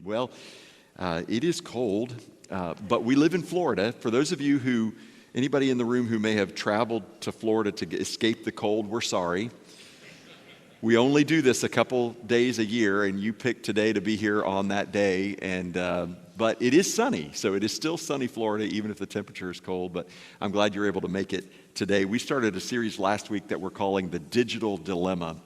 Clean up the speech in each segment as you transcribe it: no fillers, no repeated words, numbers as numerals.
Well, it is cold, but we live in Florida. For those of you anybody in the room who may have traveled to Florida to escape the cold, we're sorry. We only do this a couple days a year, and you picked today to be here on that day. But it is sunny, so it is still sunny Florida, even if the temperature is cold. But I'm glad you're able to make it today. We started a series last week that we're calling The Digital Dilemma.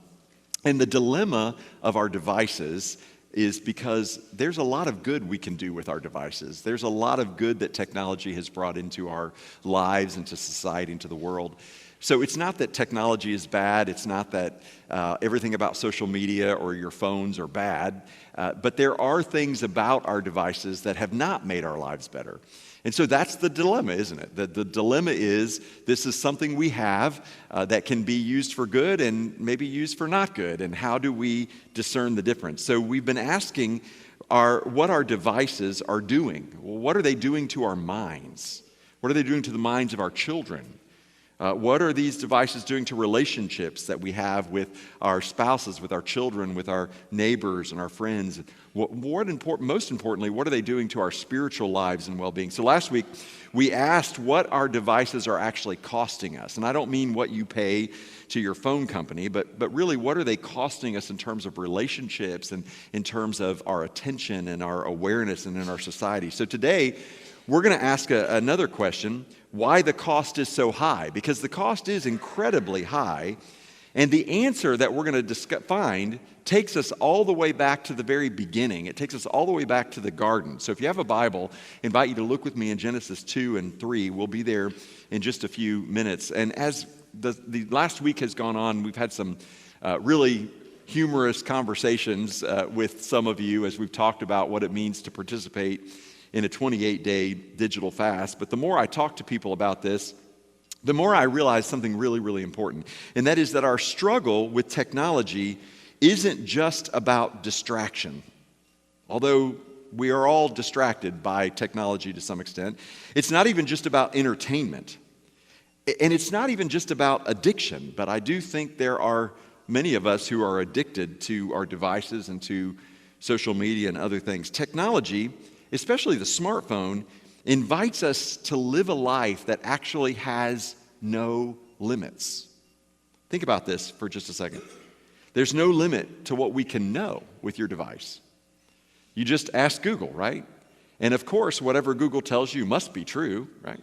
And the dilemma of our devices is because there's a lot of good we can do with our devices. There's a lot of good that technology has brought into our lives, into society, into the world. So it's not that technology is bad. It's not that everything about social media or your phones are bad. But there are things about our devices that have not made our lives better. And so that's the dilemma, isn't it? The dilemma is this is something we have that can be used for good and maybe used for not good. And how do we discern the difference? So we've been asking what our devices are doing. Well, what are they doing to our minds? What are they doing to the minds of our children? What are these devices doing to relationships that we have with our spouses, with our children, with our neighbors and our friends? Most importantly, what are they doing to our spiritual lives and well-being? So last week, we asked what our devices are actually costing us. And I don't mean what you pay to your phone company, but really what are they costing us in terms of relationships and in terms of our attention and our awareness and in our society. So today, we're going to ask another question, why the cost is so high, because the cost is incredibly high, and the answer that we're going to find takes us all the way back to the very beginning. It takes us all the way back to the garden. So if you have a Bible, I invite you to look with me in Genesis 2 and 3. We'll be there in just a few minutes. And as the last week has gone on, we've had some really humorous conversations with some of you as we've talked about what it means to participate in a 28-day digital fast. But the more I talk to people about this, the more I realize something really, really important. And that is that our struggle with technology isn't just about distraction. Although we are all distracted by technology to some extent. It's not even just about entertainment. And it's not even just about addiction. But I do think there are many of us who are addicted to our devices and to social media and other things. Technology, especially the smartphone, invites us to live a life that actually has no limits. Think about this for just a second. There's no limit to what we can know with your device. You just ask Google, right? And of course, whatever Google tells you must be true, right?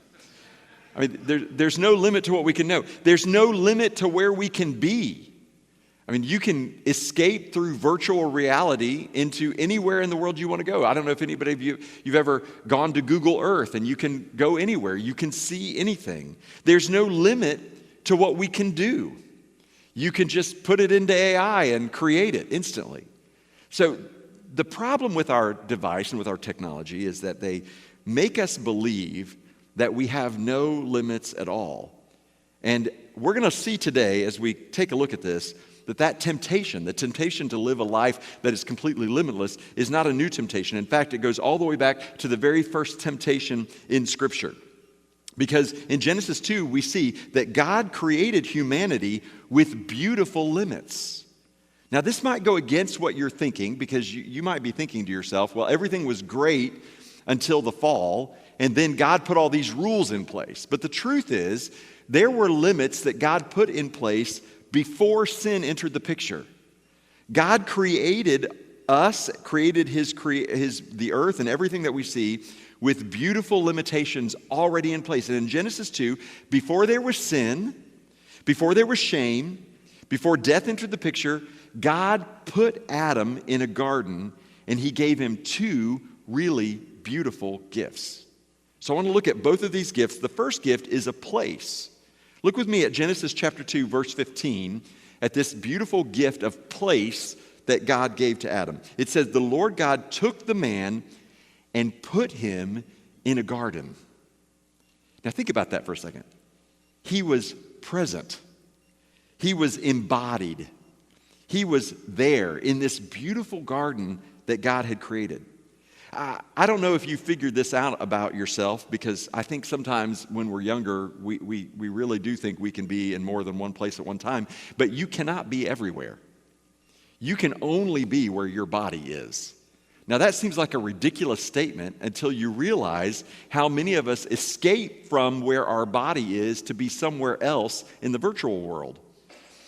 I mean, there's no limit to what we can know. There's no limit to where we can be. I mean, you can escape through virtual reality into anywhere in the world you want to go. I don't know if anybody of you've ever gone to Google Earth and you can go anywhere. You can see anything. There's no limit to what we can do. You can just put it into AI and create it instantly. So the problem with our device and with our technology is that they make us believe that we have no limits at all. And we're going to see today, as we take a look at this, that temptation, the temptation to live a life that is completely limitless, is not a new temptation. In fact, it goes all the way back to the very first temptation in Scripture. Because in Genesis 2, we see that God created humanity with beautiful limits. Now, this might go against what you're thinking, because you might be thinking to yourself, well, everything was great until the fall, and then God put all these rules in place. But the truth is, there were limits that God put in place before sin entered the picture. God created us, created the earth and everything that we see with beautiful limitations already in place. And in Genesis 2, before there was sin, before there was shame, before death entered the picture, God put Adam in a garden and he gave him two really beautiful gifts. So I want to look at both of these gifts. The first gift is a place. Look with me at Genesis chapter 2, verse 15, at this beautiful gift of place that God gave to Adam. It says, the Lord God took the man and put him in a garden. Now think about that for a second. He was present. He was embodied. He was there in this beautiful garden that God had created. I don't know if you figured this out about yourself, because I think sometimes when we're younger, we really do think we can be in more than one place at one time, but you cannot be everywhere. You can only be where your body is. Now, that seems like a ridiculous statement until you realize how many of us escape from where our body is to be somewhere else in the virtual world.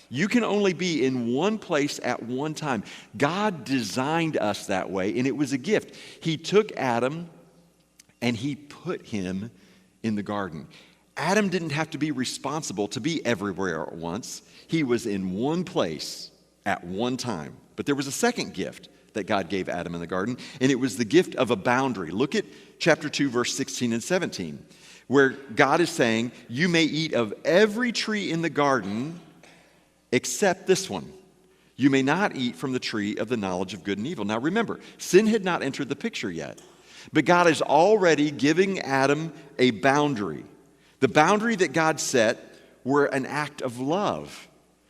You can only be in one place at one time. God designed us that way, and it was a gift. He took Adam and he put him in the garden. Adam didn't have to be responsible to be everywhere at once. He was in one place at one time. But there was a second gift that God gave Adam in the garden, and it was the gift of a boundary. Look at chapter 2, verse 16 and 17, where God is saying, you may eat of every tree in the garden except this one. You may not eat from the tree of the knowledge of good and evil. Now remember, sin had not entered the picture yet, but God is already giving Adam a boundary. The boundary that God set were an act of love.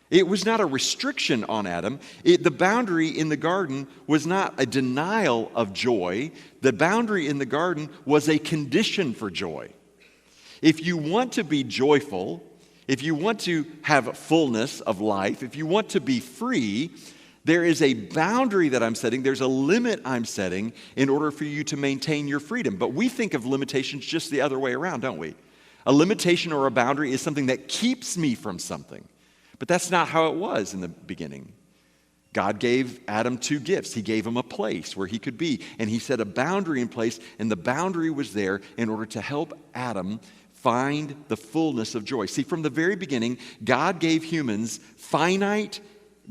It was not a restriction on Adam. The boundary in the garden was not a denial of joy. The boundary in the garden was a condition for joy. If you want to be joyful, if you want to have fullness of life, if you want to be free, there is a boundary that I'm setting. There's a limit I'm setting in order for you to maintain your freedom. But we think of limitations just the other way around, don't we? A limitation or a boundary is something that keeps me from something. But that's not how it was in the beginning. God gave Adam two gifts. He gave him a place where he could be, and he set a boundary in place, and the boundary was there in order to help Adam find the fullness of joy. See, from the very beginning, God gave humans finite.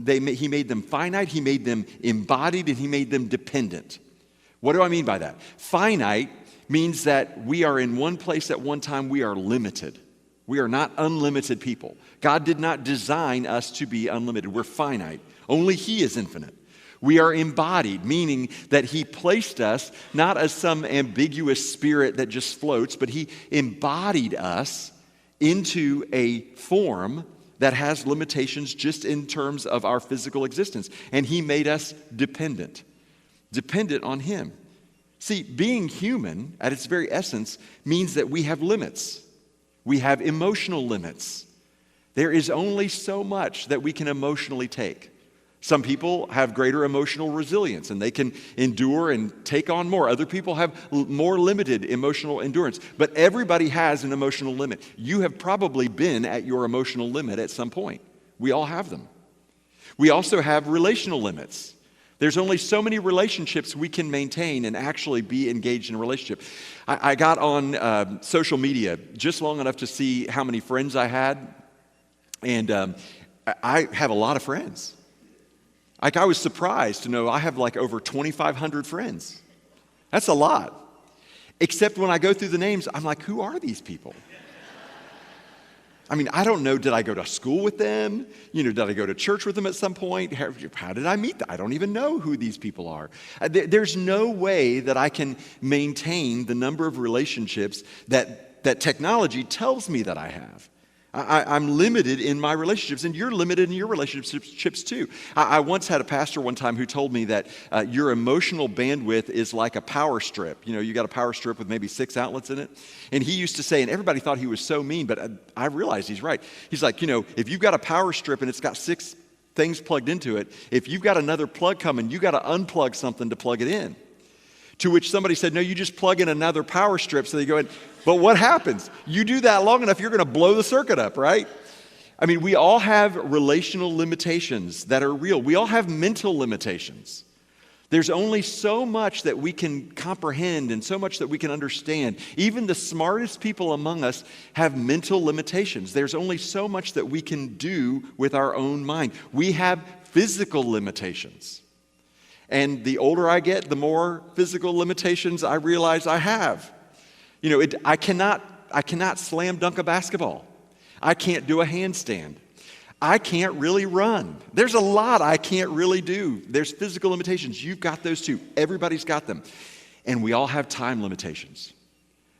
He made them finite, he made them embodied, and he made them dependent. What do I mean by that? Finite means that we are in one place at one time. We are limited. We are not unlimited people. God did not design us to be unlimited. We're finite. Only He is infinite. We are embodied, meaning that He placed us not as some ambiguous spirit that just floats, but He embodied us into a form that has limitations just in terms of our physical existence. And He made us dependent on Him. See, being human at its very essence means that we have limits. We have emotional limits. There is only so much that we can emotionally take. Some people have greater emotional resilience and they can endure and take on more. Other people have more limited emotional endurance. But everybody has an emotional limit. You have probably been at your emotional limit at some point. We all have them. We also have relational limits. There's only so many relationships we can maintain and actually be engaged in a relationship. I got on social media just long enough to see how many friends I had. And I have a lot of friends. I was surprised to know I have like over 2,500 friends. That's a lot. Except when I go through the names, I'm like, who are these people? I mean, I don't know, did I go to school with them? Did I go to church with them at some point? How did I meet them? I don't even know who these people are. There's no way that I can maintain the number of relationships that technology tells me that I have. I'm limited in my relationships, and you're limited in your relationships too. I once had a pastor one time who told me that your emotional bandwidth is like a power strip. You got a power strip with maybe 6 outlets in it. And he used to say, and everybody thought he was so mean, but I realized he's right. He's like, if you've got a power strip and it's got 6 things plugged into it, if you've got another plug coming, you got to unplug something to plug it in. To which somebody said, no, you just plug in another power strip. So they go in. But what happens? You do that long enough, you're going to blow the circuit up, right? I mean, we all have relational limitations that are real. We all have mental limitations. There's only so much that we can comprehend and so much that we can understand. Even the smartest people among us have mental limitations. There's only so much that we can do with our own mind. We have physical limitations. And the older I get, the more physical limitations I realize I have. I cannot slam dunk a basketball. I can't do a handstand. I can't really run. There's a lot I can't really do. There's physical limitations. You've got those too. Everybody's got them. And we all have time limitations.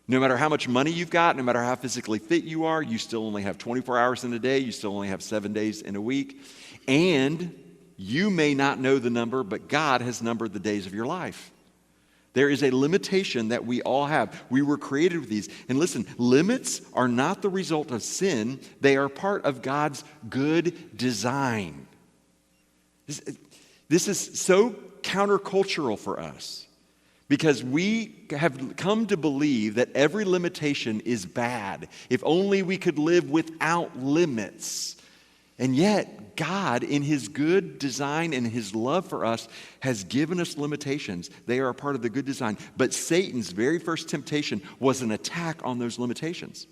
No matter how much money you've got, no matter how physically fit you are, you still only have 24 hours in a day. You still only have 7 days in a week. And you may not know the number, but God has numbered the days of your life. There is a limitation that we all have. We were created with these. And listen, limits are not the result of sin. They are part of God's good design. This is so countercultural for us. Because we have come to believe that every limitation is bad. If only we could live without limits. And yet, God, in His good design and His love for us, has given us limitations. They are a part of the good design. But Satan's very first temptation was an attack on those limitations.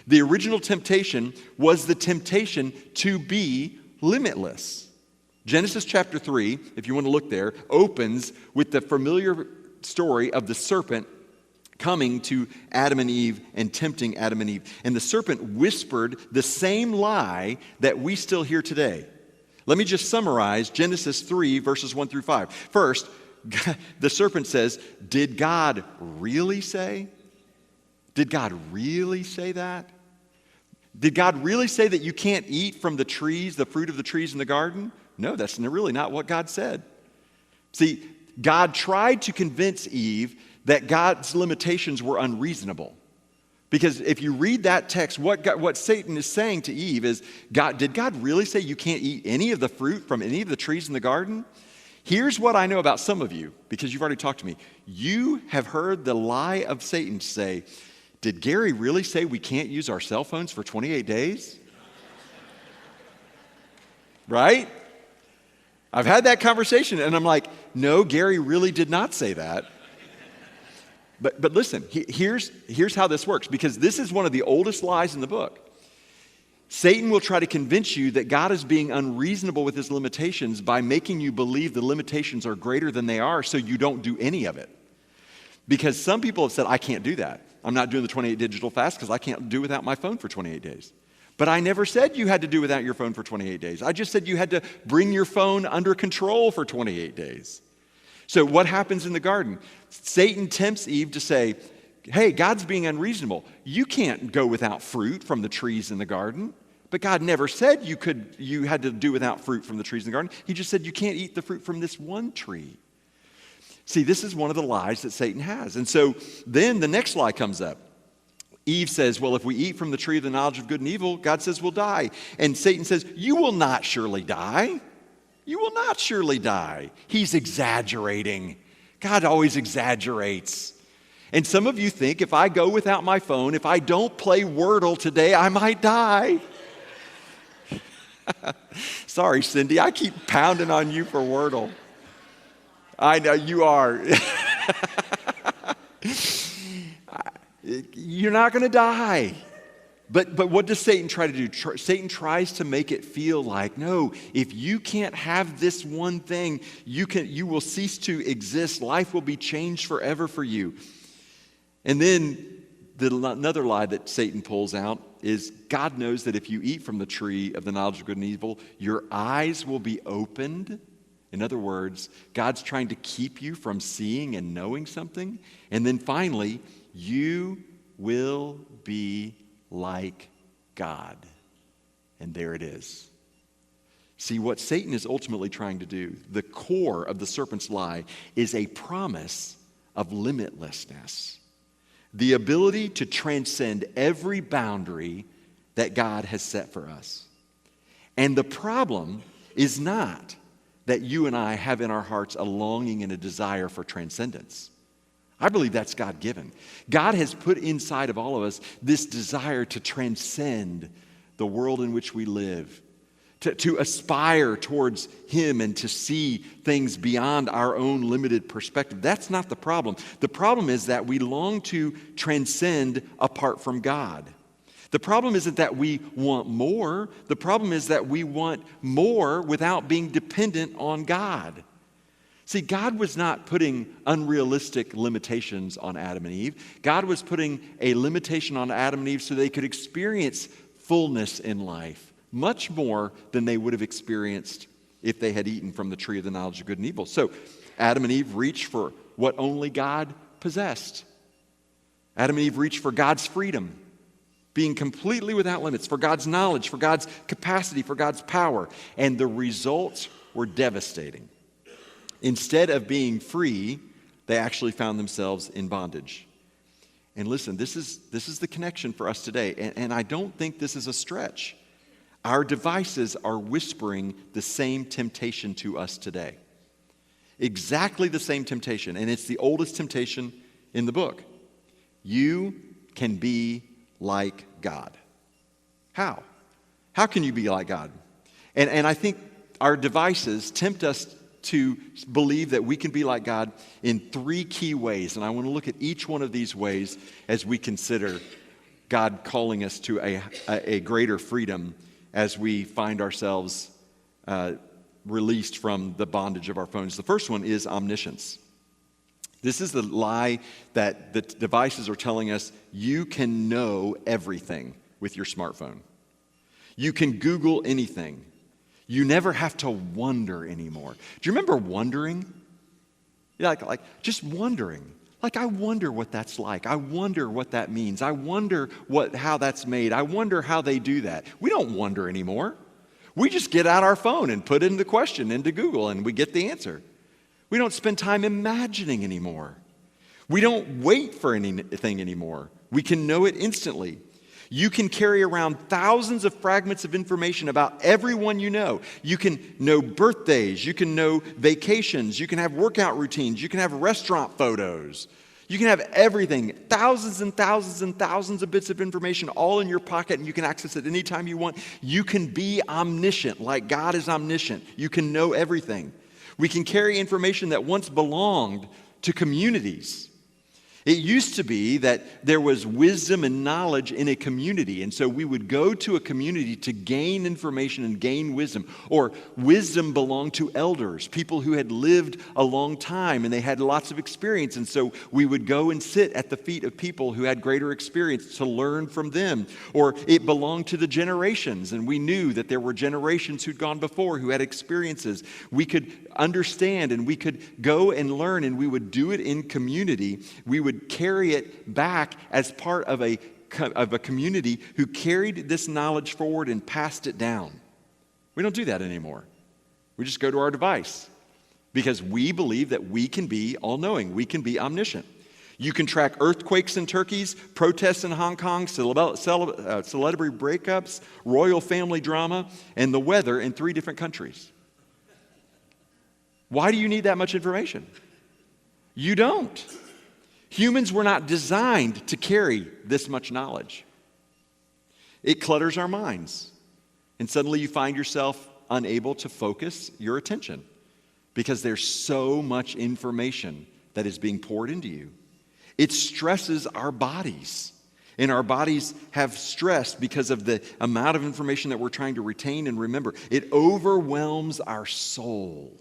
The original temptation was the temptation to be limitless. Genesis chapter 3, if you want to look there, opens with the familiar story of the serpent coming to Adam and Eve and tempting Adam and Eve. And the serpent whispered the same lie that we still hear today. Let me just summarize Genesis 3, verses 1 through 5. First, the serpent says, did God really say? Did God really say that? Did God really say that you can't eat from the trees, the fruit of the trees in the garden? No, that's really not what God said. See, God tried to convince Eve that God's limitations were unreasonable. Because if you read that text, what Satan is saying to Eve is, did God really say you can't eat any of the fruit from any of the trees in the garden? Here's what I know about some of you, because you've already talked to me. You have heard the lie of Satan say, did Gary really say we can't use our cell phones for 28 days? Right? I've had that conversation, and I'm like, no, Gary really did not say that. But listen, here's how this works, because this is one of the oldest lies in the book. Satan will try to convince you that God is being unreasonable with His limitations by making you believe the limitations are greater than they are, so you don't do any of it. Because some people have said, I can't do that. I'm not doing the 28 digital fast because I can't do without my phone for 28 days. But I never said you had to do without your phone for 28 days. I just said you had to bring your phone under control for 28 days. So what happens in the garden? Satan tempts Eve to say, hey, God's being unreasonable. You can't go without fruit from the trees in the garden. But God never said you had to do without fruit from the trees in the garden. He just said you can't eat the fruit from this one tree. See, this is one of the lies that Satan has. And so then the next lie comes up. Eve says, well, if we eat from the tree of the knowledge of good and evil, God says we'll die. And Satan says, you will not surely die. You will not surely die. He's exaggerating. God always exaggerates. And some of you think if I go without my phone, if I don't play Wordle today, I might die. Sorry, Cindy, I keep pounding on you for Wordle. I know you are. You're not going to die. But what does Satan try to do? Satan tries to make it feel like, no, if you can't have this one thing, you will cease to exist. Life will be changed forever for you. And then another lie that Satan pulls out is God knows that if you eat from the tree of the knowledge of good and evil, your eyes will be opened. In other words, God's trying to keep you from seeing and knowing something. And then finally, you will be like God. And there it is. See, what Satan is ultimately trying to do, the core of the serpent's lie, is a promise of limitlessness. The ability to transcend every boundary that God has set for us. And the problem is not that you and I have in our hearts a longing and a desire for transcendence. I believe that's God-given. God has put inside of all of us this desire to transcend the world in which we live, to aspire towards Him and to see things beyond our own limited perspective. That's not the problem. The problem is that we long to transcend apart from God. The problem isn't that we want more. The problem is that we want more without being dependent on God. See, God was not putting unrealistic limitations on Adam and Eve. God was putting a limitation on Adam and Eve so they could experience fullness in life, much more than they would have experienced if they had eaten from the tree of the knowledge of good and evil. So Adam and Eve reached for what only God possessed. Adam and Eve reached for God's freedom, being completely without limits, for God's knowledge, for God's capacity, for God's power. And the results were devastating. Instead of being free, they actually found themselves in bondage. And listen, this is the connection for us today. And I don't think this is a stretch. Our devices are whispering the same temptation to us today. Exactly the same temptation, and it's the oldest temptation in the book. You can be like God. How? How can you be like God? And I think our devices tempt us to believe that we can be like God in three key ways. And I want to look at each one of these ways as we consider God calling us to a greater freedom as we find ourselves released from the bondage of our phones. The first one is omniscience. This is the lie that the devices are telling us: you can know everything with your smartphone. You can Google anything. You never have to wonder anymore. Do you remember wondering? Like just wondering. Like, I wonder what that's like. I wonder what that means. I wonder how that's made. I wonder how they do that. We don't wonder anymore. We just get out our phone and put in the question into Google and we get the answer. We don't spend time imagining anymore. We don't wait for anything anymore. We can know it instantly. You can carry around thousands of fragments of information about everyone you know. You can know birthdays. You can know vacations. You can have workout routines. You can have restaurant photos. You can have everything. Thousands and thousands and thousands of bits of information all in your pocket, and you can access it anytime you want. You can be omniscient, like God is omniscient. You can know everything. We can carry information that once belonged to communities. It used to be that there was wisdom and knowledge in a community, and so we would go to a community to gain information and gain wisdom. Or wisdom belonged to elders, people who had lived a long time and they had lots of experience, and so we would go and sit at the feet of people who had greater experience to learn from them. Or it belonged to the generations, and we knew that there were generations who'd gone before who had experiences. We could understand and we could go and learn, and we would do it in community. We would carry it back as part of a community who carried this knowledge forward and passed it down. We don't do that anymore. We just go to our device because we believe that we can be all-knowing. We can be omniscient. You can track earthquakes in Turkey, protests in Hong Kong, celebrity breakups, royal family drama, and the weather in 3 different countries. Why do you need that much information? You don't. Humans were not designed to carry this much knowledge. It clutters our minds. And suddenly you find yourself unable to focus your attention because there's so much information that is being poured into you. It stresses our bodies. And our bodies have stress because of the amount of information that we're trying to retain and remember. It overwhelms our soul.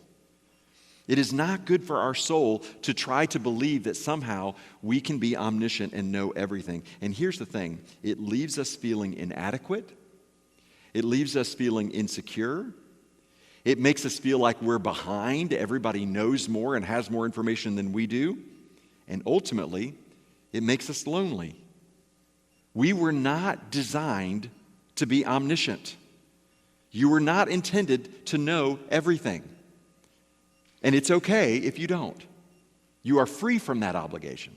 It is not good for our soul to try to believe that somehow we can be omniscient and know everything. And here's the thing, it leaves us feeling inadequate. It leaves us feeling insecure. It makes us feel like we're behind. Everybody knows more and has more information than we do. And ultimately, it makes us lonely. We were not designed to be omniscient. You were not intended to know everything. And it's okay if you don't. You are free from that obligation.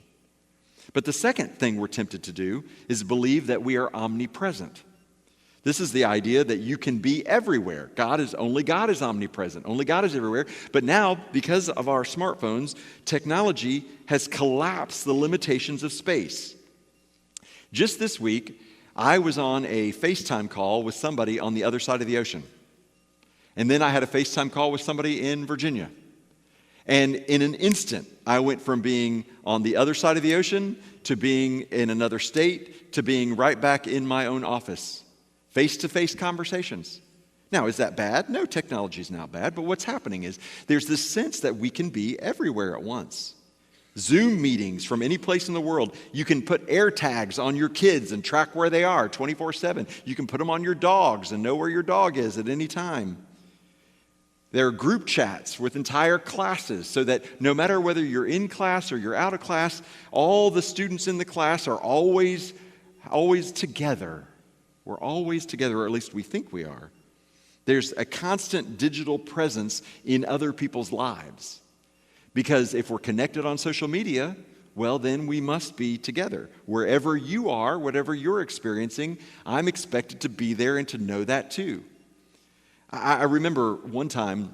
But the second thing we're tempted to do is believe that we are omnipresent. This is the idea that you can be everywhere. Only God is omnipresent. Only God is everywhere. But now, because of our smartphones, technology has collapsed the limitations of space. Just this week, I was on a FaceTime call with somebody on the other side of the ocean. And then I had a FaceTime call with somebody in Virginia. And in an instant, I went from being on the other side of the ocean to being in another state to being right back in my own office. Face-to-face conversations. Now, is that bad? No, technology is not bad. But what's happening is there's this sense that we can be everywhere at once. Zoom meetings from any place in the world. You can put air tags on your kids and track where they are 24/7. You can put them on your dogs and know where your dog is at any time. There are group chats with entire classes so that no matter whether you're in class or you're out of class, all the students in the class are always together. We're always together, or at least we think we are. There's a constant digital presence in other people's lives. Because if we're connected on social media, well, then we must be together. Wherever you are, whatever you're experiencing, I'm expected to be there and to know that too. I remember one time,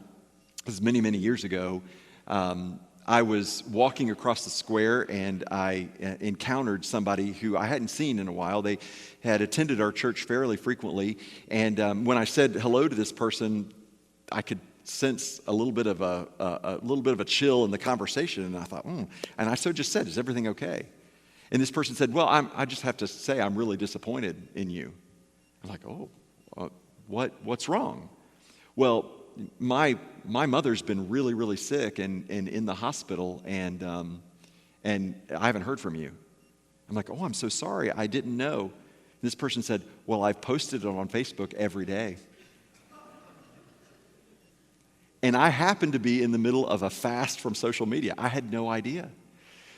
this was many, many years ago, I was walking across the square and I encountered somebody who I hadn't seen in a while. They had attended our church fairly frequently, and when I said hello to this person, I could sense a little bit of a chill in the conversation, and I thought, and I just said, "Is everything okay?" And this person said, "Well, I just have to say I'm really disappointed in you." I'm like, what's wrong? Well, my mother's been really, really sick and in the hospital, and I haven't heard from you. I'm like, I'm so sorry. I didn't know. And this person said, "Well, I've posted it on Facebook every day." And I happened to be in the middle of a fast from social media. I had no idea.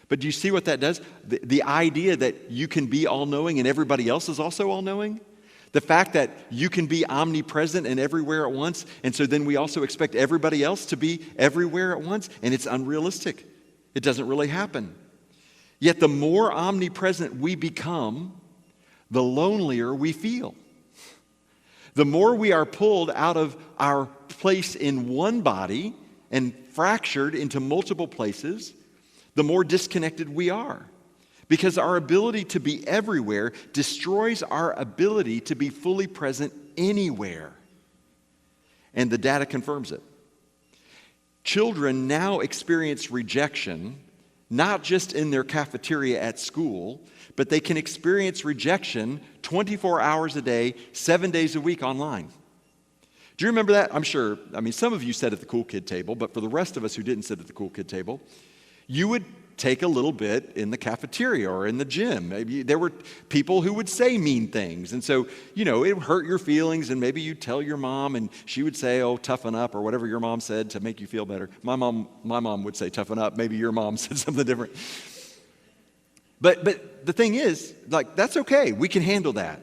But do you see what that does? The idea that you can be all-knowing and everybody else is also all-knowing? The fact that you can be omnipresent and everywhere at once, and so then we also expect everybody else to be everywhere at once, and it's unrealistic. It doesn't really happen. Yet the more omnipresent we become, the lonelier we feel. The more we are pulled out of our place in one body and fractured into multiple places, the more disconnected we are. Because our ability to be everywhere destroys our ability to be fully present anywhere. And the data confirms it. Children now experience rejection, not just in their cafeteria at school, but they can experience rejection 24 hours a day, 7 days a week online. Do you remember that? I'm sure, some of you sat at the cool kid table, but for the rest of us who didn't sit at the cool kid table, you would take a little bit in the cafeteria or in the gym. Maybe there were people who would say mean things. And so, it would hurt your feelings, and maybe you'd tell your mom and she would say, toughen up, or whatever your mom said to make you feel better. My mom would say toughen up. Maybe your mom said something different. But the thing is, that's okay. We can handle that.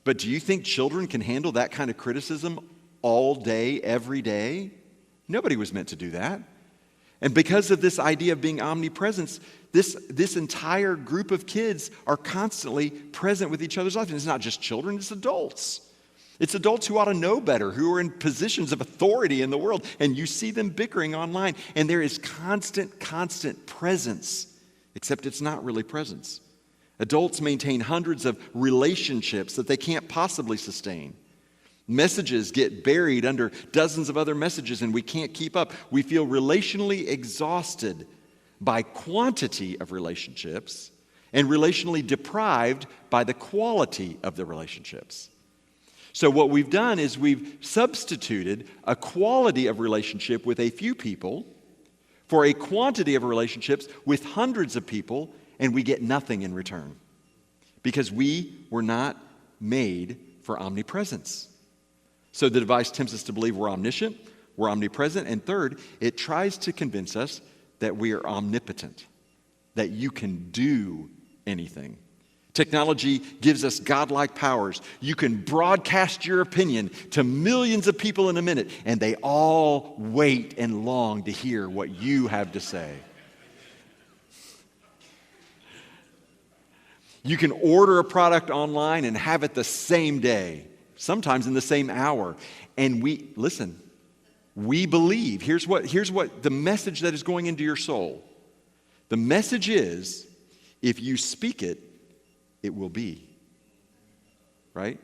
But do you think children can handle that kind of criticism all day, every day? Nobody was meant to do that. And because of this idea of being omnipresence, this entire group of kids are constantly present with each other's lives. And it's not just children, it's adults. It's adults who ought to know better, who are in positions of authority in the world. And you see them bickering online. And there is constant presence, except it's not really presence. Adults maintain hundreds of relationships that they can't possibly sustain. Messages get buried under dozens of other messages, and we can't keep up. We feel relationally exhausted by quantity of relationships and relationally deprived by the quality of the relationships. So what we've done is we've substituted a quality of relationship with a few people for a quantity of relationships with hundreds of people, and we get nothing in return because we were not made for omnipresence. So the device tempts us to believe we're omniscient, we're omnipresent, and third, it tries to convince us that we are omnipotent, that you can do anything. Technology gives us godlike powers. You can broadcast your opinion to millions of people in a minute, and they all wait and long to hear what you have to say. You can order a product online and have it the same day, sometimes in the same hour. And we believe. Here's what the message that is going into your soul. The message is, if you speak it, it will be. Right?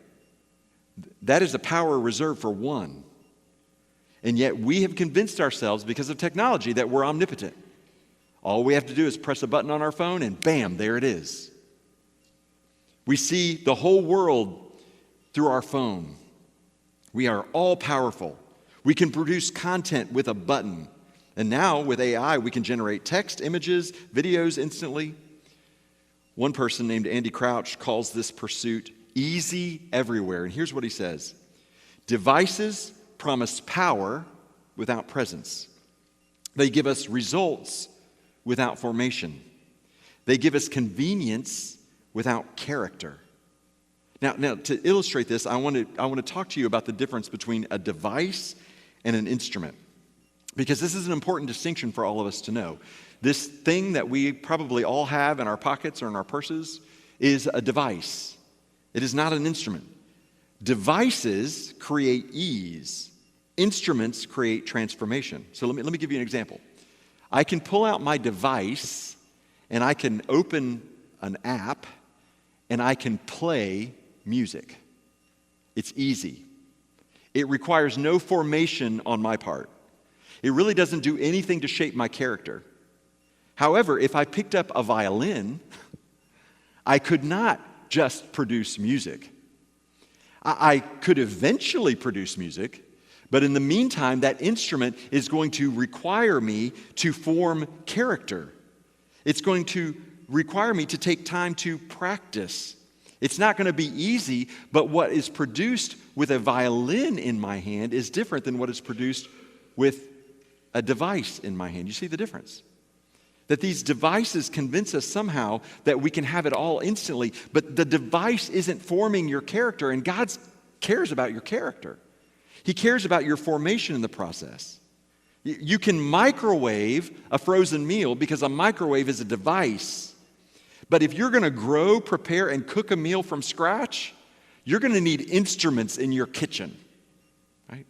That is a power reserved for one. And yet we have convinced ourselves, because of technology, that we're omnipotent. All we have to do is press a button on our phone and bam, there it is. We see the whole world through our phone. We are all powerful. We can produce content with a button. And now with AI, we can generate text, images, videos instantly. One person named Andy Crouch calls this pursuit easy everywhere. And here's what he says. Devices promise power without presence. They give us results without formation. They give us convenience without character. Now, to illustrate this, I want to talk to you about the difference between a device and an instrument, because this is an important distinction for all of us to know. This thing that we probably all have in our pockets or in our purses is a device. It is not an instrument. Devices create ease. Instruments create transformation. So let me give you an example. I can pull out my device and I can open an app and I can play music. It's easy. It requires no formation on my part. It really doesn't do anything to shape my character. However, if I picked up a violin, I could not just produce music. I could eventually produce music, but in the meantime, that instrument is going to require me to form character. It's going to require me to take time to practice. It's not going to be easy, but what is produced with a violin in my hand is different than what is produced with a device in my hand. You see the difference? That these devices convince us somehow that we can have it all instantly, but the device isn't forming your character, and God cares about your character. He cares about your formation in the process. You can microwave a frozen meal because a microwave is a device. But if you're going to grow, prepare, and cook a meal from scratch, you're going to need instruments in your kitchen. Right?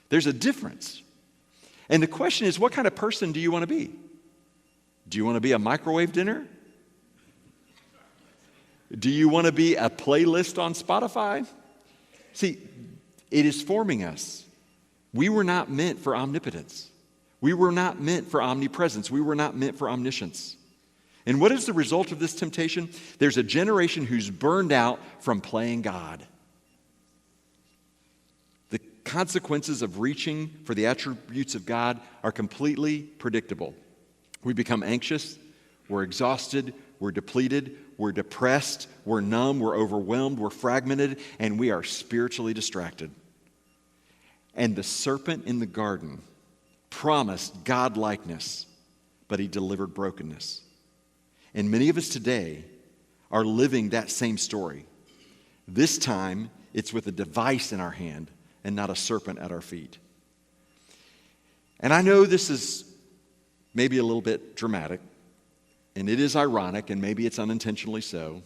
There's a difference. And the question is, what kind of person do you want to be? Do you want to be a microwave dinner? Do you want to be a playlist on Spotify? See, it is forming us. We were not meant for omnipotence. We were not meant for omnipresence. We were not meant for omniscience. And what is the result of this temptation? There's a generation who's burned out from playing God. The consequences of reaching for the attributes of God are completely predictable. We become anxious, we're exhausted, we're depleted, we're depressed, we're numb, we're overwhelmed, we're fragmented, and we are spiritually distracted. And the serpent in the garden promised God-likeness, but he delivered brokenness. And many of us today are living that same story. This time, it's with a device in our hand and not a serpent at our feet. And I know this is maybe a little bit dramatic, and it is ironic, and maybe it's unintentionally so,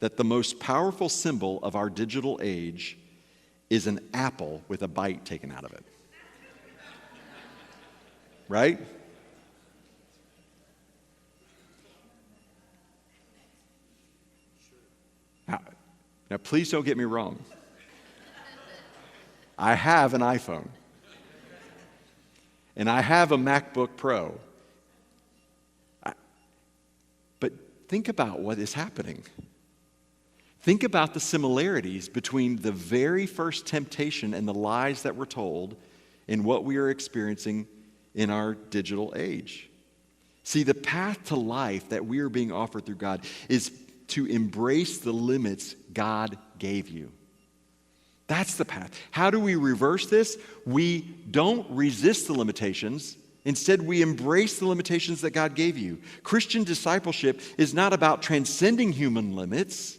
that the most powerful symbol of our digital age is an apple with a bite taken out of it. Right? Now, please don't get me wrong. I have an iPhone. And I have a MacBook Pro. But think about what is happening. Think about the similarities between the very first temptation and the lies that were told and what we are experiencing in our digital age. See, the path to life that we are being offered through God is to embrace the limits God gave you. That's the path. How do we reverse this? We don't resist the limitations. Instead, we embrace the limitations that God gave you. Christian discipleship is not about transcending human limits.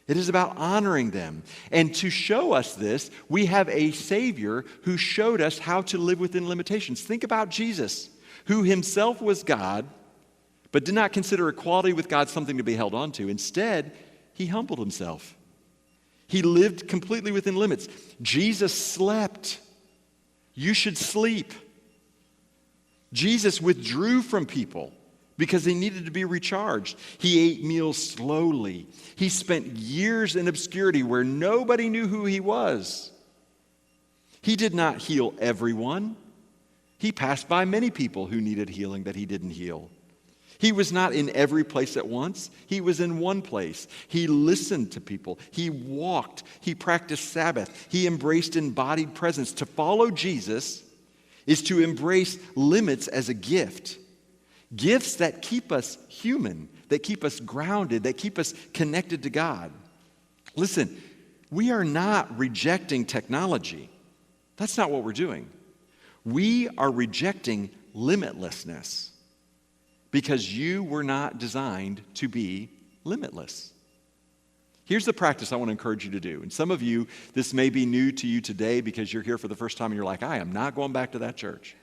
It is about honoring them. And to show us this, we have a Savior who showed us how to live within limitations. Think about Jesus, who himself was God, but did not consider equality with God something to be held on to. Instead, he humbled himself. He lived completely within limits. Jesus slept. You should sleep. Jesus withdrew from people because he needed to be recharged. He ate meals slowly. He spent years in obscurity where nobody knew who he was. He did not heal everyone. He passed by many people who needed healing that he didn't heal. He was not in every place at once. He was in one place. He listened to people. He walked. He practiced Sabbath. He embraced embodied presence. To follow Jesus is to embrace limits as a gift. Gifts that keep us human, that keep us grounded, that keep us connected to God. Listen, we are not rejecting technology. That's not what we're doing. We are rejecting limitlessness because you were not designed to be limitless. Here's the practice I want to encourage you to do. And some of you, this may be new to you today because you're here for the first time and you're like, I am not going back to that church.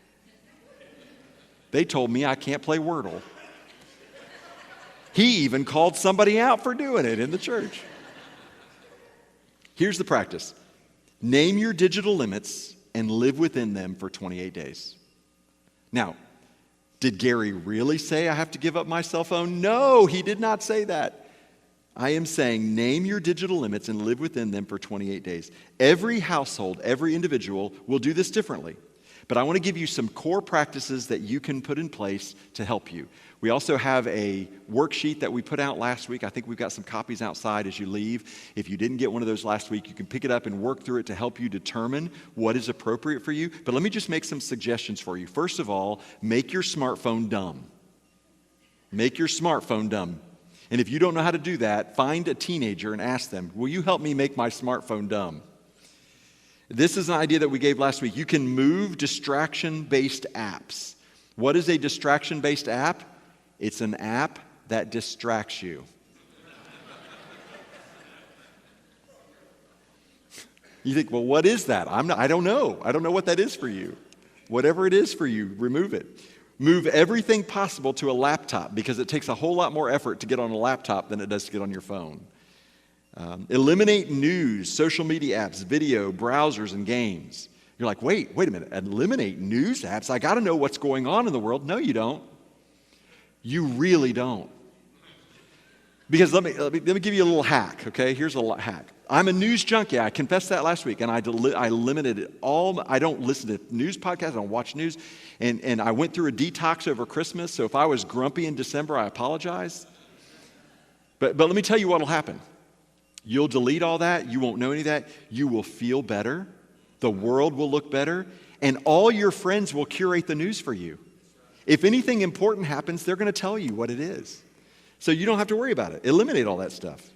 They told me I can't play Wordle. He even called somebody out for doing it in the church. Here's the practice. Name your digital limits and live within them for 28 days. Now, Did Gary really say I have to give up my cell phone? No, he did not say that. I am saying name your digital limits and live within them for 28 days. Every household, every individual will do this differently. But I want to give you some core practices that you can put in place to help you. We also have a worksheet that we put out last week. I think we've got some copies outside as you leave. If you didn't get one of those last week, you can pick it up and work through it to help you determine what is appropriate for you. But let me just make some suggestions for you. First of all, make your smartphone dumb. Make your smartphone dumb. And if you don't know how to do that, find a teenager and ask them, will you help me make my smartphone dumb? This is an idea that we gave last week. You can move distraction-based apps. What is a distraction-based app? It's an app that distracts you. You think, well, what is that? I don't know. I don't know what that is for you. Whatever it is for you, remove it. Move everything possible to a laptop because it takes a whole lot more effort to get on a laptop than it does to get on your phone. Eliminate news, social media apps, video, browsers, and games. You're like, wait a minute, eliminate news apps? I got to know what's going on in the world. No, you don't. You really don't. Because let me give you a little hack, okay? Here's a hack. I'm a news junkie. I confessed that last week, and I limited it all. I don't listen to news podcasts. I don't watch news. And I went through a detox over Christmas, so if I was grumpy in December, I apologize. But let me tell you what will happen. You'll delete all that. You won't know any of that. You will feel better. The world will look better. And all your friends will curate the news for you. If anything important happens, they're going to tell you what it is. So you don't have to worry about it. Eliminate all that stuff.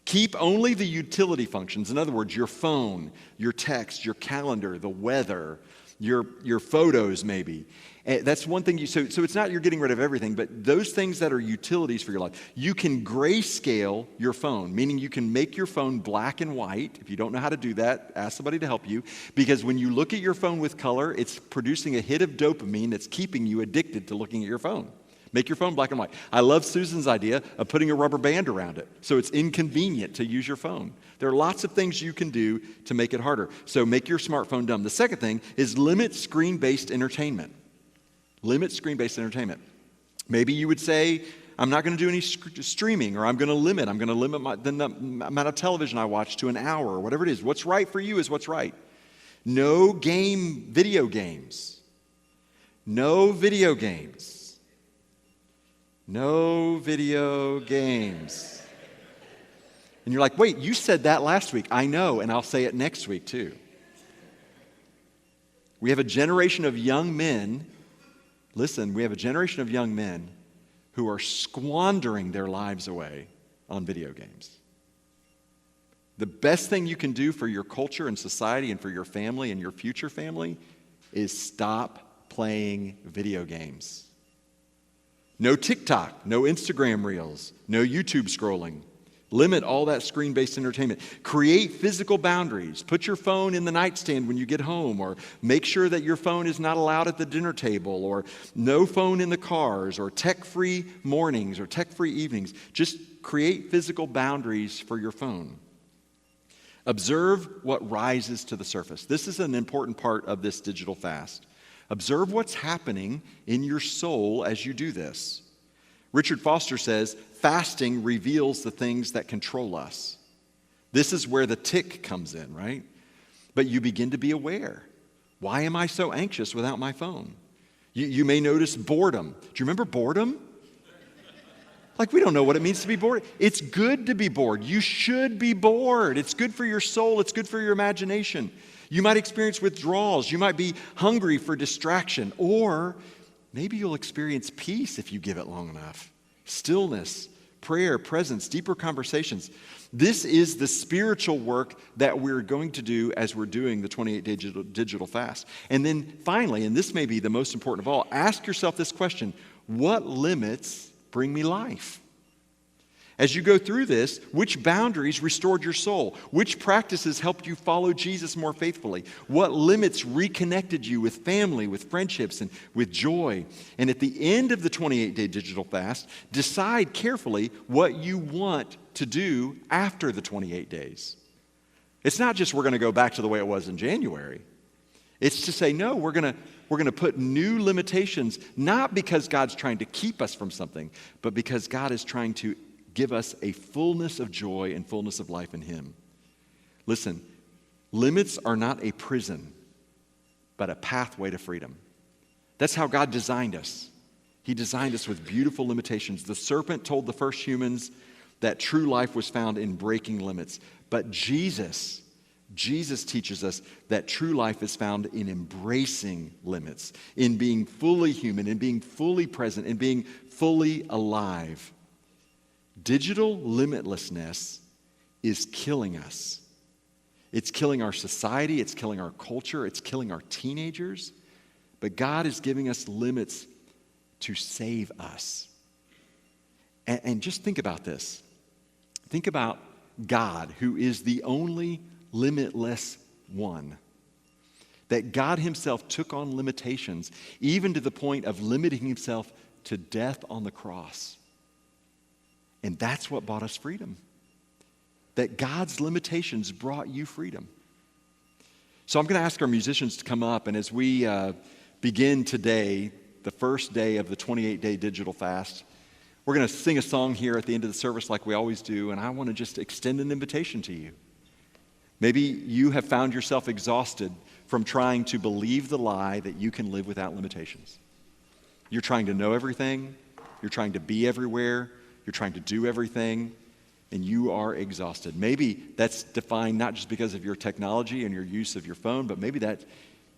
Keep only the utility functions. In other words, your phone, your text, your calendar, the weather, your photos maybe. That's one thing so it's not you're getting rid of everything, but those things that are utilities for your life. You can grayscale your phone, meaning you can make your phone black and white. If you don't know how to do that, ask somebody to help you. Because when you look at your phone with color, it's producing a hit of dopamine that's keeping you addicted to looking at your phone. Make your phone black and white. I love Susan's idea of putting a rubber band around it so it's inconvenient to use your phone. There are lots of things you can do to make it harder. So make your smartphone dumb. The second thing is limit screen-based entertainment. Limit screen-based entertainment. Maybe you would say, I'm not going to do any streaming, or I'm going to limit the amount of television I watch to an hour, or whatever it is. What's right for you is what's right. No video games. No video games. No video games. And you're like, wait, you said that last week. I know, and I'll say it next week too. We have a generation of young men, we have a generation of young men who are squandering their lives away on video games. The best thing you can do for your culture and society and for your family and your future family is stop playing video games. No TikTok, no Instagram reels, no YouTube scrolling. Limit all that screen-based entertainment. Create physical boundaries. Put your phone in the nightstand when you get home, or make sure that your phone is not allowed at the dinner table, or no phone in the cars, or tech-free mornings, or tech-free evenings. Just create physical boundaries for your phone. Observe what rises to the surface. This is an important part of this digital fast. Observe what's happening in your soul as you do this. Richard Foster says, fasting reveals the things that control us. This is where the tick comes in, right? But you begin to be aware. Why am I so anxious without my phone? You may notice boredom. Do you remember boredom? Like, we don't know what it means to be bored. It's good to be bored. You should be bored. It's good for your soul. It's good for your imagination. You might experience withdrawals. You might be hungry for distraction. Or maybe you'll experience peace if you give it long enough. Stillness, prayer, presence, deeper conversations. This is the spiritual work that we're going to do as we're doing the 28-day digital fast. And then finally, and this may be the most important of all, ask yourself this question: what limits bring me life? As you go through this, which boundaries restored your soul? Which practices helped you follow Jesus more faithfully? What limits reconnected you with family, with friendships, and with joy? And at the end of the 28-day digital fast, decide carefully what you want to do after the 28 days. It's not just we're going to go back to the way it was in January. It's to say, no, we're going to put new limitations, not because God's trying to keep us from something, but because God is trying to give us a fullness of joy and fullness of life in Him. Listen, limits are not a prison, but a pathway to freedom. That's how God designed us. He designed us with beautiful limitations. The serpent told the first humans that true life was found in breaking limits. But Jesus teaches us that true life is found in embracing limits, in being fully human, in being fully present, in being fully alive. Digital limitlessness is killing us. It's killing our society, it's killing our culture, it's killing our teenagers. But God is giving us limits to save us. And just think about this. Think about God, who is the only limitless one. That God Himself took on limitations, even to the point of limiting Himself to death on the cross. And that's what brought us freedom. That God's limitations brought you freedom. So I'm going to ask our musicians to come up, and as we begin today, the first day of the 28-day digital fast, we're going to sing a song here at the end of the service like we always do, and I want to just extend an invitation to you. Maybe you have found yourself exhausted from trying to believe the lie that you can live without limitations. You're trying to know everything, you're trying to be everywhere, you're trying to do everything, and you are exhausted. Maybe that's defined not just because of your technology and your use of your phone, but maybe that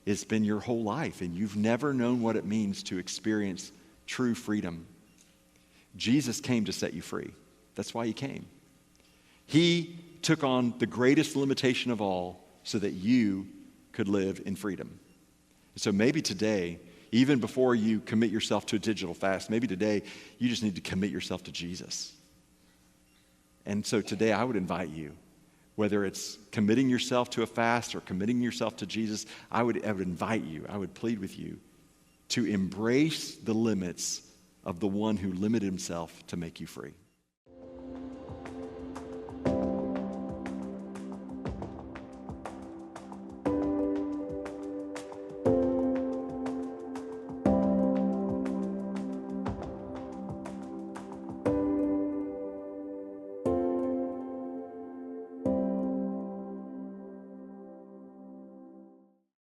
has been your whole life, and you've never known what it means to experience true freedom. Jesus came to set you free. That's why He came. He took on the greatest limitation of all so that you could live in freedom. So maybe today, even before you commit yourself to a digital fast, maybe today you just need to commit yourself to Jesus. And so today I would invite you, whether it's committing yourself to a fast or committing yourself to Jesus, I would invite you, I would plead with you to embrace the limits of the one who limited Himself to make you free.